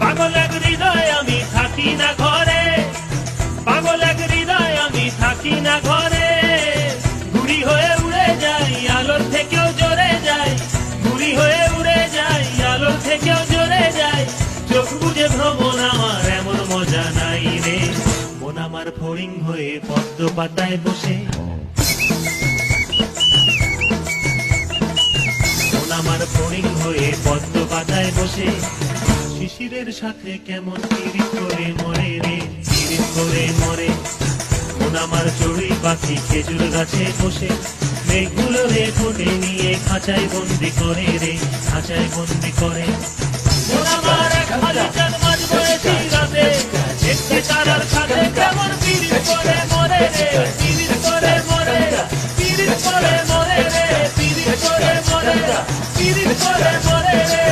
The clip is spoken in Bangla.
পাগল এক হৃদয় আমি থাকি না ঘরে, পাগল এক হৃদয় আমি থাকি না ঘরে, ঘুড়ি হয়ে উড়ে যাই আলোর থেকেও জোরে যাই, ঘুড়ি হয়ে উড়ে যাই আলোর থেকেও জোরে যাই, চোখ বুঝে ভ্রমণ আমার এমন মজা নাই রে, মন আমার ফড়িং হয়ে পদ্ম পাতায় বসে, মন আমার ফড়িং হয়ে পদ্ম পাতায় বসে, শিশিরের সাথে কেমন পিরিত করে মরে রে, পিরিত করে মরে, মন আমার চড়ুই পাখি খেজুর গাছে বসে, মেঘগুলো রে ঠোঁটে নিয়ে খাঁচায় বন্দি করে রে, খাঁচায় বন্দি করে, মন আমার এক খালি চাঁদ মাঝ বয়েছি রাতে, একটি তারার সাথে কেমন পিরিত করে মরে রে, পিরিত করে মরে, পিরিত করে মরে রে, পিরিত করে মরে, পিরিত করে মরে রে।